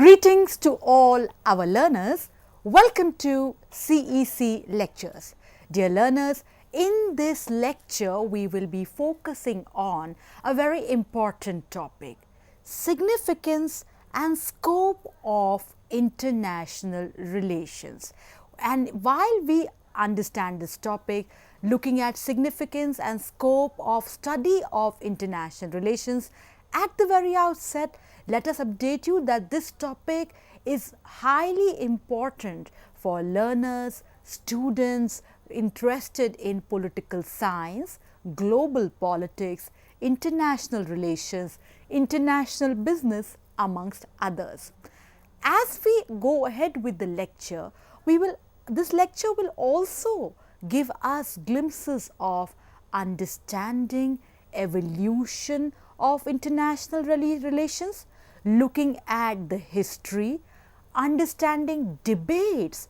Greetings to all our learners. Welcome to CEC lectures. Dear learners, in this lecture we will be focusing on a very important topic, significance and scope of international relations. And while we understand this topic, looking at significance and scope of study of international relations, at the very outset, let us update you that this topic is highly important for learners, students interested in political science, global politics, international relations, international business, amongst others. As we go ahead with the lecture, this lecture will also give us glimpses of understanding evolution of international relations, looking at the history, understanding debates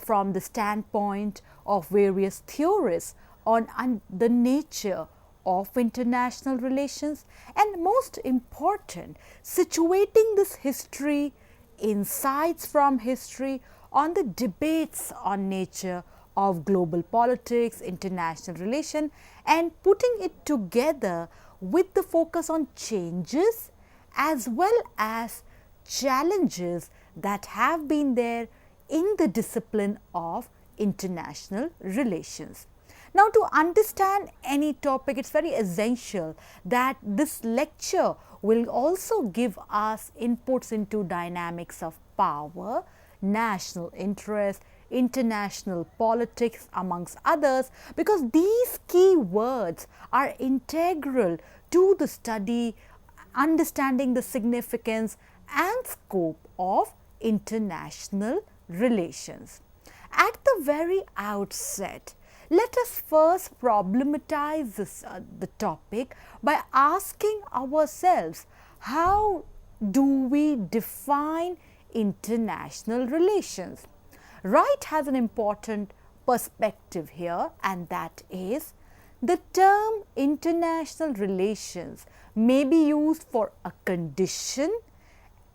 from the standpoint of various theorists on the nature of international relations, and most important, situating this history, insights from history on the debates on nature of global politics, international relation, and putting it together with the focus on changes as well as challenges that have been there in the discipline of international relations. Now, to understand any topic, it is very essential that this lecture will also give us inputs into dynamics of power, national interest, international politics, amongst others, because these key words are integral to the study, understanding the significance and scope of international relations. At the very outset, let us first problematize the topic by asking ourselves, how do we define international relations? Wright has an important perspective here, and that is the term international relations may be used for a condition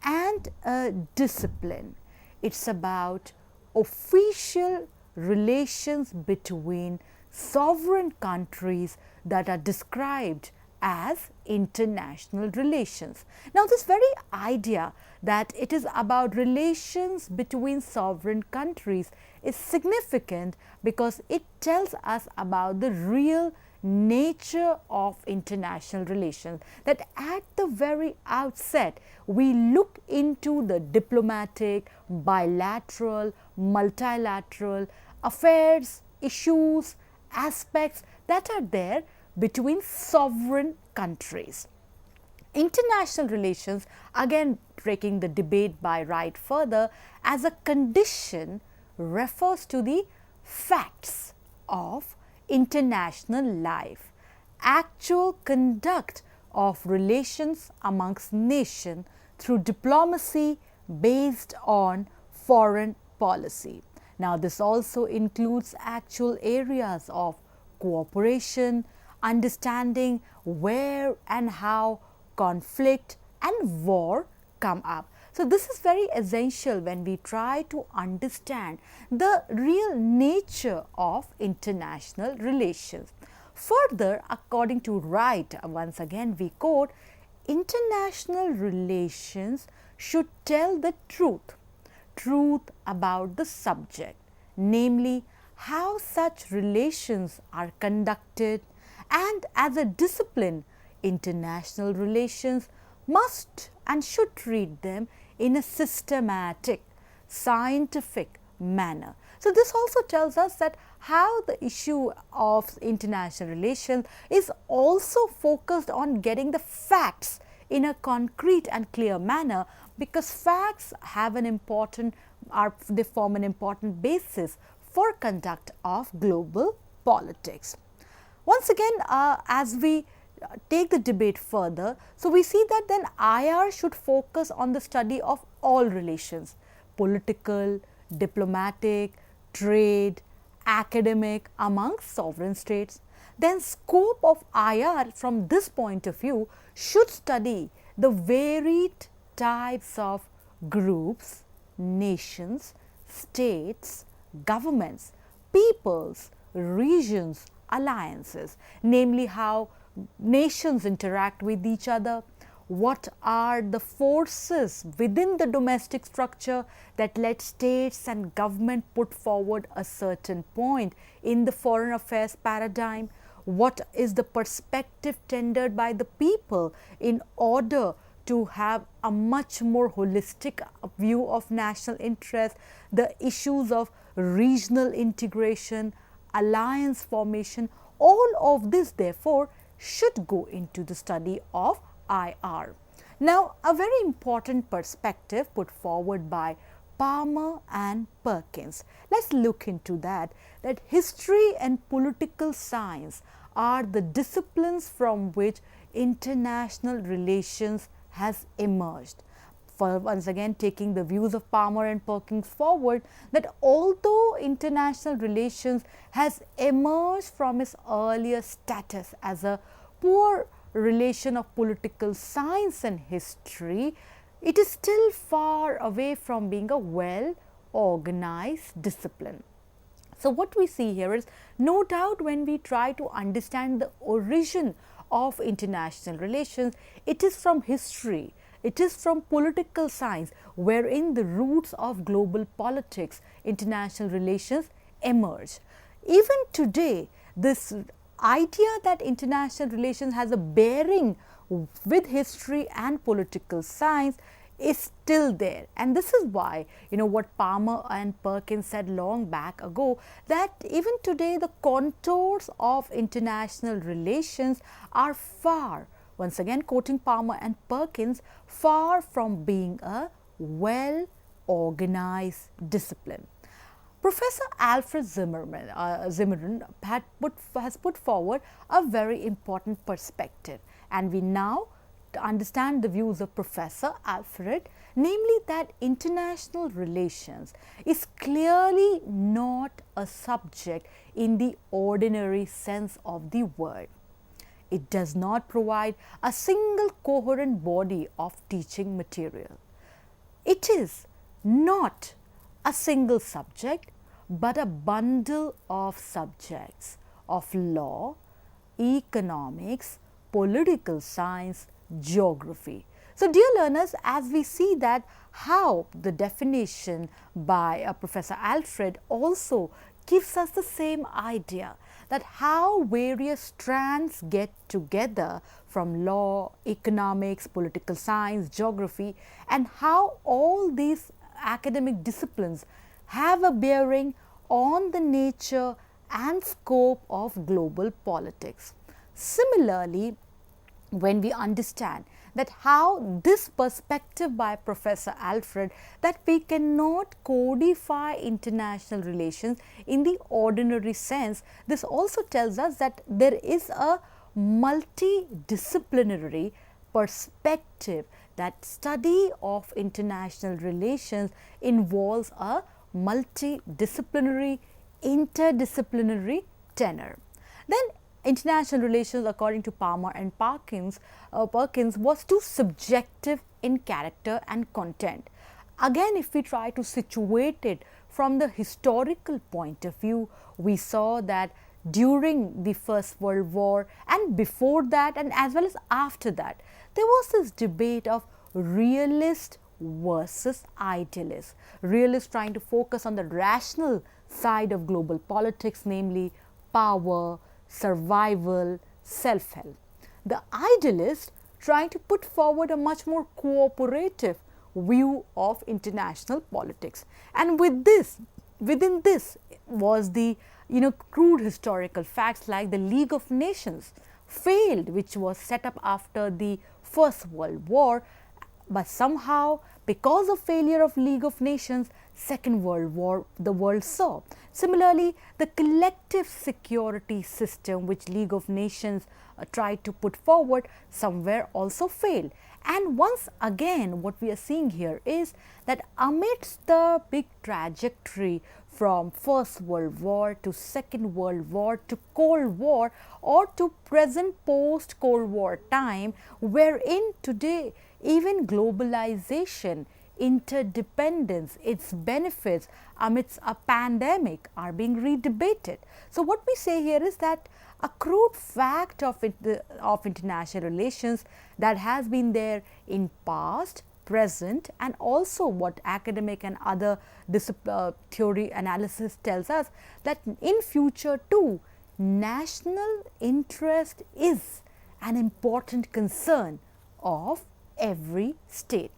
and a discipline. It is about official relations between sovereign countries that are described as international relations. Now, this very idea that it is about relations between sovereign countries is significant because it tells us about the real nature of international relations, that at the very outset we look into the diplomatic, bilateral, multilateral affairs, issues, aspects that are there between sovereign countries. International relations, again taking the debate by Wright further, as a condition refers to the facts of international life, actual conduct of relations amongst nations through diplomacy based on foreign policy. Now, this also includes actual areas of cooperation, understanding where and how conflict and war come up. So, this is very essential when we try to understand the real nature of international relations. Further, according to Wright, once again we quote, international relations should tell the truth about the subject, namely how such relations are conducted, and as a discipline, international relations must and should treat them in a systematic, scientific manner. So, this also tells us that how the issue of international relations is also focused on getting the facts in a concrete and clear manner, because facts have they form an important basis for conduct of global politics. Once again, as we take the debate further, so we see that then IR should focus on the study of all relations, political, diplomatic, trade, academic amongst sovereign states. Then scope of IR from this point of view should study the varied types of groups, nations, states, governments, peoples, regions, alliances, namely how nations interact with each other, what are the forces within the domestic structure that let states and government put forward a certain point in the foreign affairs paradigm, what is the perspective tendered by the people in order to have a much more holistic view of national interest, the issues of regional integration, alliance formation, all of this therefore should go into the study of IR. Now, a very important perspective put forward by Palmer and Perkins. Let's look into that history and political science are the disciplines from which international relations has emerged. For once again taking the views of Palmer and Perkins forward, that although international relations has emerged from its earlier status as a poor relation of political science and history, it is still far away from being a well organized discipline. So, what we see here is no doubt when we try to understand the origin of international relations, it is from history, it is from political science wherein the roots of global politics, international relations emerge. Even today, this idea that international relations has a bearing with history and political science is still there, and this is why what Palmer and Perkins said long back ago, that even today the contours of international relations are far, once again quoting Palmer and Perkins, far from being a well organized discipline. Professor Alfred Zimmerman has put forward a very important perspective, and we now understand the views of Professor Alfred, namely that international relations is clearly not a subject in the ordinary sense of the word. It does not provide a single coherent body of teaching material. It is not a single subject, but a bundle of subjects of law, economics, political science, geography. So, dear learners, as we see that how the definition by Professor Alfred also gives us the same idea, that how various strands get together from law, economics, political science, geography, and how all these academic disciplines have a bearing on the nature and scope of global politics. Similarly, when we understand that how this perspective by Professor Alfred, that we cannot codify international relations in the ordinary sense, this also tells us that there is a multidisciplinary perspective, that study of international relations involves a multidisciplinary, interdisciplinary tenor. Then international relations, according to Palmer and Perkins, was too subjective in character and content. Again, if we try to situate it from the historical point of view, we saw that during the First World War and before that and as well as after that, there was this debate of realist versus idealist. Realists trying to focus on the rational side of global politics, namely power, survival, self-help. The idealist trying to put forward a much more cooperative view of international politics. And with this, within this was the crude historical facts like the League of Nations failed, which was set up after the First World War, but somehow because of failure of League of Nations, Second World War the world saw. Similarly, the collective security system which League of Nations tried to put forward somewhere also failed. And once again what we are seeing here is that amidst the big trajectory from First World War to Second World War to Cold War or to present post Cold War time, wherein today even globalization interdependence, its benefits amidst a pandemic are being redebated. So, what we say here is that a crude fact of international relations that has been there in past, present, and also what academic and other theory analysis tells us, that in future too, national interest is an important concern of every state.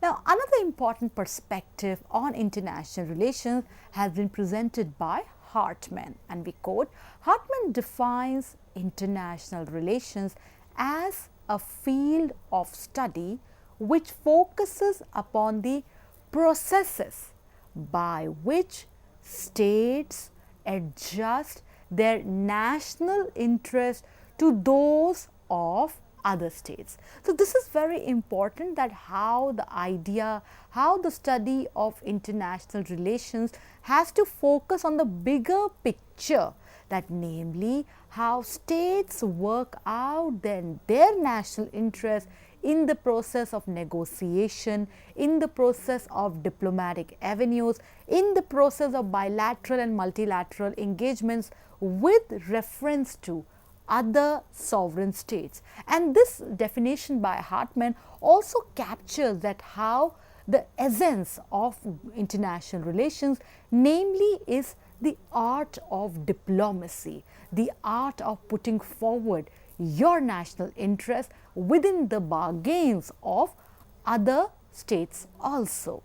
Now, another important perspective on international relations has been presented by Hartman, and we quote, Hartman defines international relations as a field of study which focuses upon the processes by which states adjust their national interest to those of other states. So, this is very important, that how the study of international relations has to focus on the bigger picture, that namely how states work out their national interest in the process of negotiation, in the process of diplomatic avenues, in the process of bilateral and multilateral engagements with reference to other sovereign states. And this definition by Hartman also captures that how the essence of international relations, namely, is the art of diplomacy, the art of putting forward your national interest within the bargains of other states also.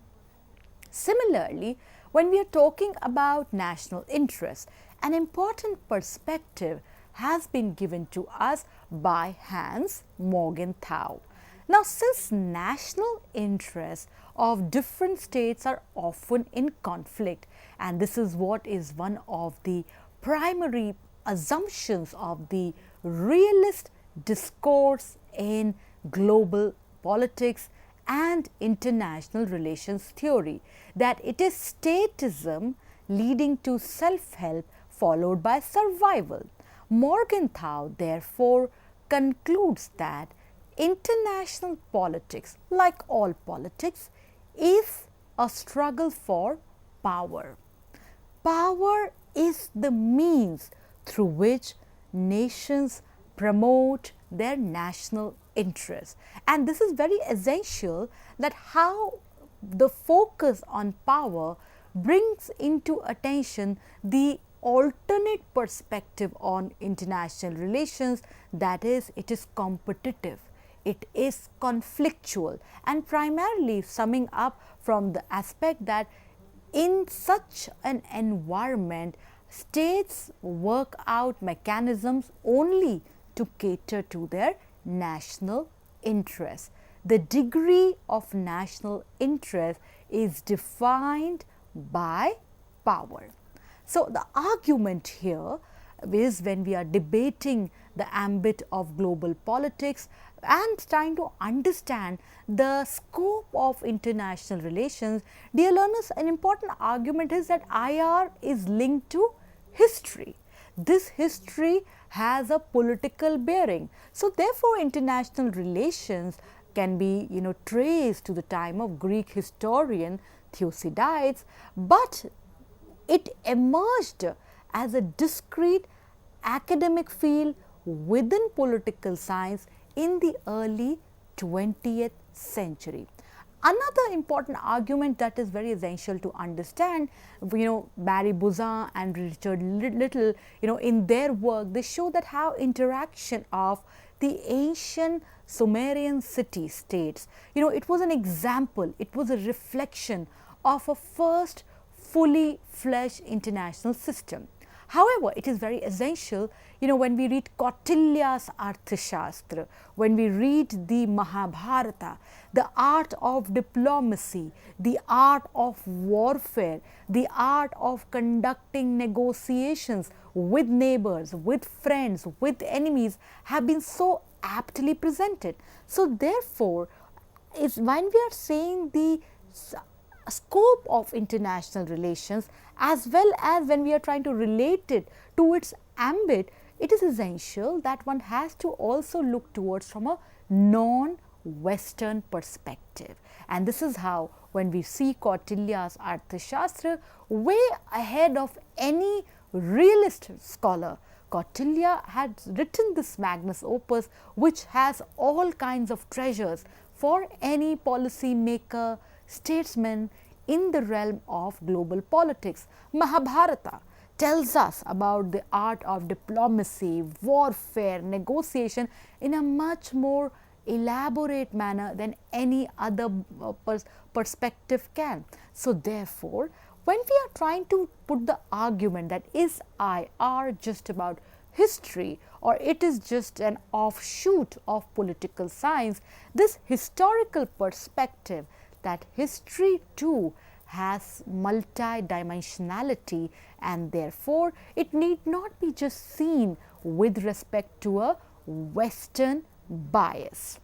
Similarly, when we are talking about national interest, an important perspective has been given to us by Hans Morgenthau. Now, since national interests of different states are often in conflict, and this is what is one of the primary assumptions of the realist discourse in global politics and international relations theory, that it is statism leading to self-help followed by survival. Morgenthau therefore concludes that international politics, like all politics, is a struggle for power. Power is the means through which nations promote their national interests, and this is very essential, that how the focus on power brings into attention the alternate perspective on international relations, that is, it is competitive, it is conflictual, and primarily summing up from the aspect that in such an environment, states work out mechanisms only to cater to their national interests. The degree of national interest is defined by power. So, the argument here is, when we are debating the ambit of global politics and trying to understand the scope of international relations, dear learners, an important argument is that IR is linked to history. This history has a political bearing. So, therefore, international relations can be traced to the time of Greek historian Thucydides, but it emerged as a discrete academic field within political science in the early 20th century. Another important argument that is very essential to understand, Barry Buzan and Richard Little, in their work, they show that how interaction of the ancient Sumerian city states, it was an example, it was a reflection of a first fully fledged international system. However, it is very essential, when we read Kautilya's Arthashastra, when we read the Mahabharata, the art of diplomacy, the art of warfare, the art of conducting negotiations with neighbors, with friends, with enemies have been so aptly presented. So, therefore, when we are saying the scope of international relations, as well as when we are trying to relate it to its ambit, it is essential that one has to also look towards from a non-Western perspective. And this is how, when we see Kautilya's Arthashastra, way ahead of any realist scholar, Kautilya had written this magnus opus, which has all kinds of treasures for any policy maker, statesman in the realm of global politics. Mahabharata tells us about the art of diplomacy, warfare, negotiation in a much more elaborate manner than any other perspective can. So therefore, when we are trying to put the argument that is IR just about history or it is just an offshoot of political science, this historical perspective that history too has multi-dimensionality, and therefore it need not be just seen with respect to a Western bias.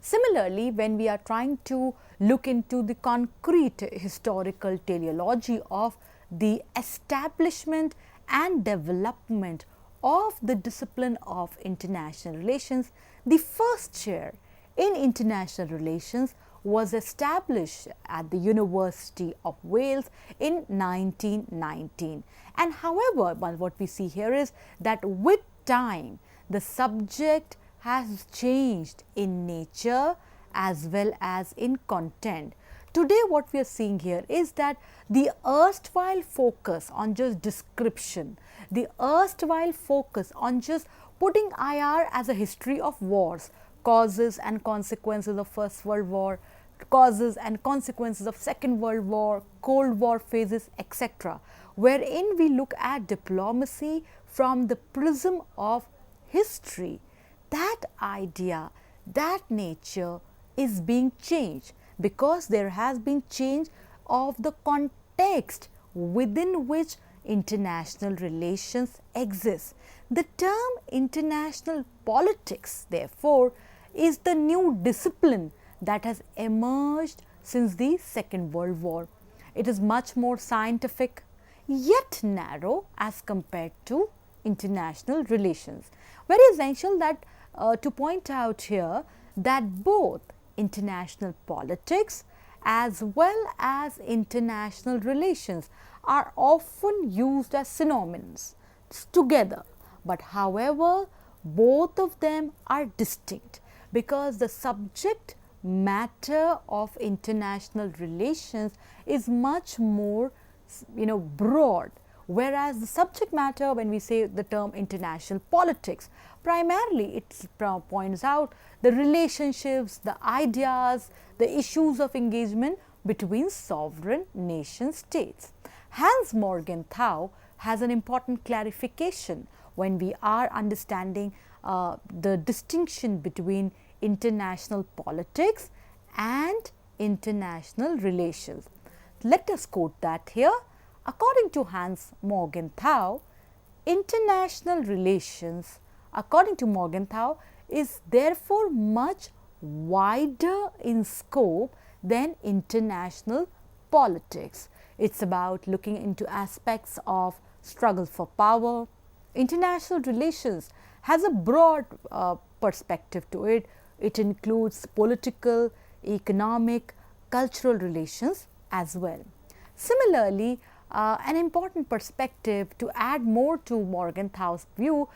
Similarly, when we are trying to look into the concrete historical teleology of the establishment and development of the discipline of international relations, the first chair in international relations was established at the University of Wales in 1919. And however, what we see here is that with time, the subject has changed in nature as well as in content. Today what we are seeing here is that the erstwhile focus on just description, the erstwhile focus on just putting IR as a history of wars, causes and consequences of First World War, causes and consequences of Second World War, Cold War phases, etc., wherein we look at diplomacy from the prism of history. That idea, that nature is being changed because there has been change of the context within which international relations exist. The term international politics, therefore, is the new discipline that has emerged since the Second World War. It is much more scientific yet narrow as compared to international relations. Very essential that to point out here that both international politics as well as international relations are often used as synonyms together, but however both of them are distinct because the subject matter of international relations is much more broad, whereas the subject matter, when we say the term international politics, primarily it points out the relationships, the ideas, the issues of engagement between sovereign nation states. Hans Morgenthau has an important clarification when we are understanding the distinction between international politics and international relations. Let us quote that here. According to Hans Morgenthau, international relations, according to Morgenthau, is therefore much wider in scope than international politics. It's about looking into aspects of struggle for power. International relations has a broad perspective to it. It includes political, economic, cultural relations as well. Similarly, an important perspective to add more to Morgenthau's view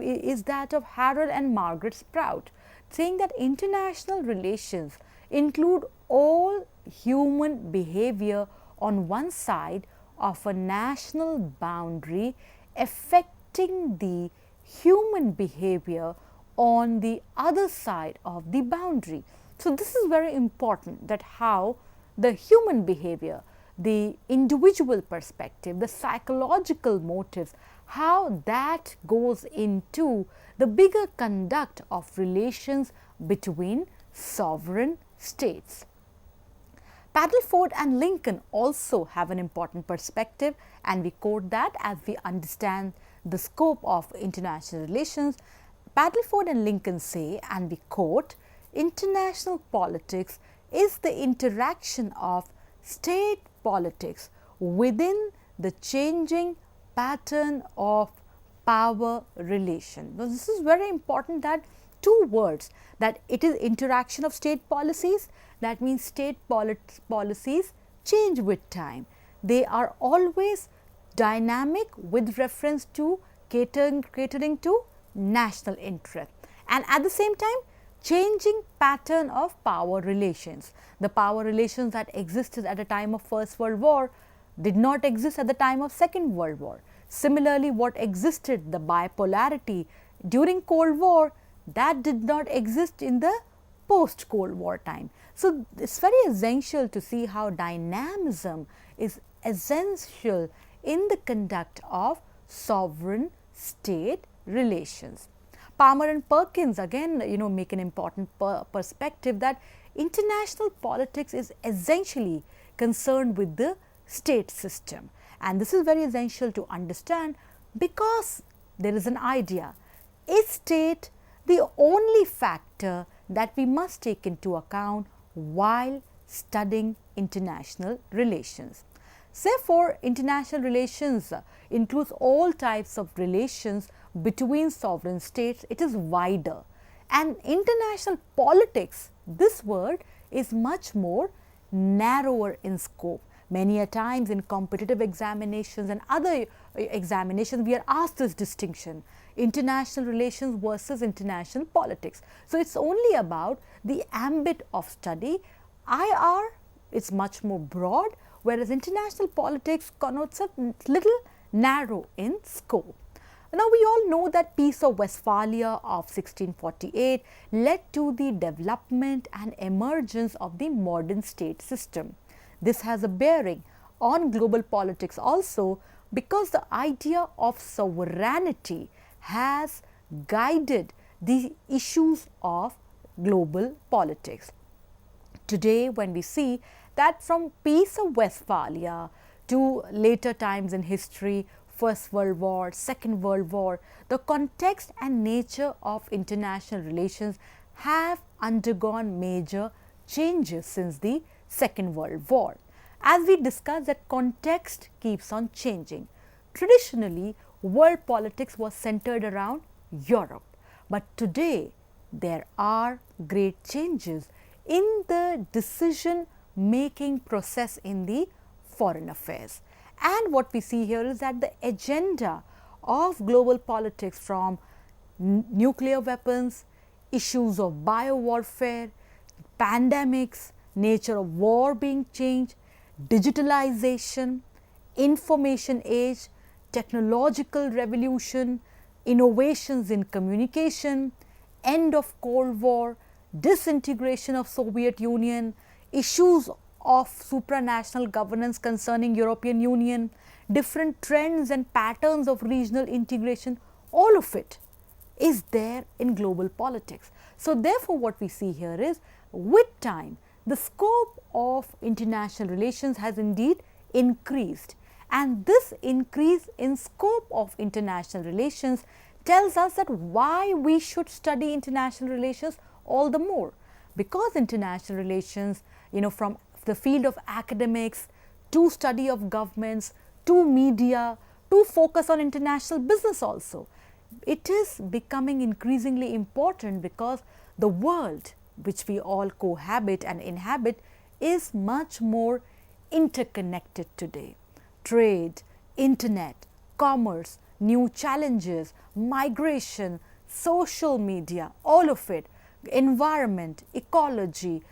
is that of Harold and Margaret Sprout, saying that international relations include all human behavior on one side of a national boundary affecting the human behavior on the other side of the boundary. So, this is very important, that how the human behavior, the individual perspective, the psychological motives, how that goes into the bigger conduct of relations between sovereign states. Paddleford and Lincoln also have an important perspective, and we quote that as we understand the scope of international relations. Paddleford and Lincoln say, and we quote, "International politics is the interaction of state politics within the changing pattern of power relation." Now, this is very important, that two words, that it is interaction of state policies. That means state policies change with time. They are always dynamic with reference to catering to national interest, and at the same time changing pattern of power relations. The power relations that existed at the time of First World War did not exist at the time of Second World War. Similarly, what existed, the bipolarity during Cold War, that did not exist in the post Cold War time. So, it is very essential to see how dynamism is essential in the conduct of sovereign state relations. Palmer and Perkins again make an important perspective that international politics is essentially concerned with the state system, and this is very essential to understand because there is an idea, is state the only factor that we must take into account while studying international relations. Therefore, international relations includes all types of relations between sovereign states. It is wider, and international politics, this word is much more narrower in scope. Many a times in competitive examinations and other examinations, we are asked this distinction, international relations versus international politics. So, it is only about the ambit of study. IR is much more broad, whereas international politics connotes a little narrow in scope. Now, we all know that Peace of Westphalia of 1648 led to the development and emergence of the modern state system. This has a bearing on global politics also because the idea of sovereignty has guided the issues of global politics. Today, when we see that from Peace of Westphalia to later times in history, First World War, Second World War, the context and nature of international relations have undergone major changes since the Second World War. As we discussed, that context keeps on changing. Traditionally, world politics was centered around Europe, but today there are great changes in the decision making process in the foreign affairs. And what we see here is that the agenda of global politics, from nuclear weapons, issues of biowarfare, pandemics, nature of war being changed, digitalization, information age, technological revolution, innovations in communication, end of Cold War, disintegration of Soviet Union, issues of supranational governance concerning European Union, different trends and patterns of regional integration, all of it is there in global politics. So, therefore, what we see here is with time the scope of international relations has indeed increased, and this increase in scope of international relations tells us that why we should study international relations all the more, because international relations, from the field of academics to study of governments to media to focus on international business also, it is becoming increasingly important because the world which we all cohabit and inhabit is much more interconnected today. Trade, internet, commerce, new challenges, migration, social media, all of it, environment, ecology,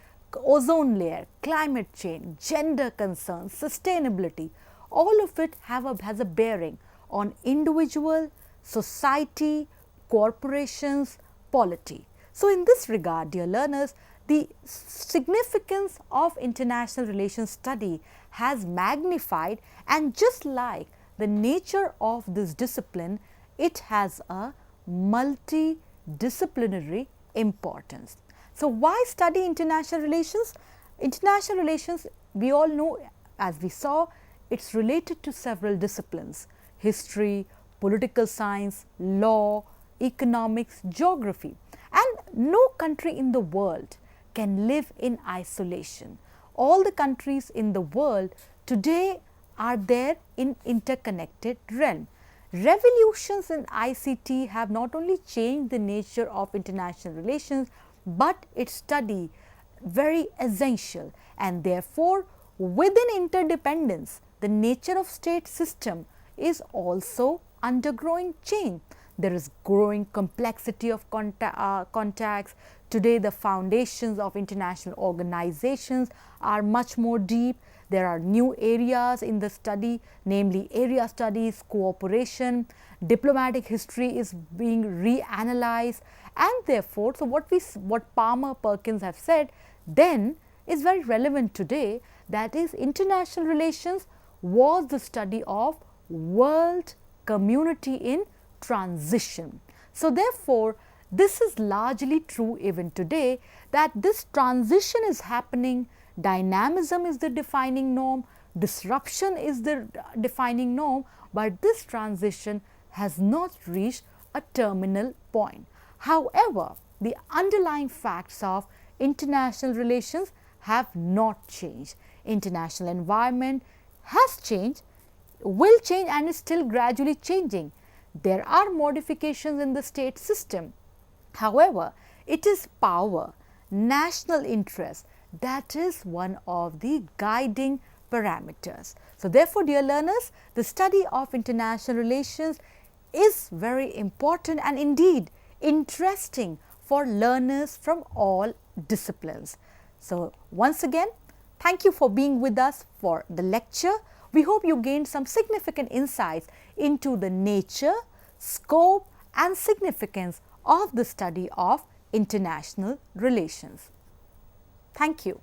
ozone layer, climate change, gender concerns, sustainability, all of it has a bearing on individual, society, corporations, polity. So, in this regard, dear learners, the significance of international relations study has magnified, and just like the nature of this discipline, it has a multidisciplinary importance. So, why study international relations? International relations, we all know, as we saw, it is related to several disciplines: history, political science, law, economics, geography, and no country in the world can live in isolation. All the countries in the world today are there in interconnected realm. Revolutions in ICT have not only changed the nature of international relations, but its study very essential, and therefore within interdependence the nature of state system is also undergoing change. There is growing complexity of contacts. Today the foundations of international organizations are much more deep. There are new areas in the study, namely area studies, cooperation, diplomatic history is being reanalyzed, and therefore, so what Palmer Perkins have said then is very relevant today, that is international relations was the study of world community in transition. So therefore, this is largely true even today, that this transition is happening, dynamism is the defining norm, disruption is the defining norm, but this transition has not reached a terminal point. However, the underlying facts of international relations have not changed. International environment has changed, will change, and is still gradually changing. There are modifications in the state system. However, it is power, national interest, that is one of the guiding parameters. So therefore, dear learners, the study of international relations is very important and indeed interesting for learners from all disciplines. So once again, thank you for being with us for the lecture. We hope you gained some significant insights into the nature, scope and significance of the study of international relations. Thank you.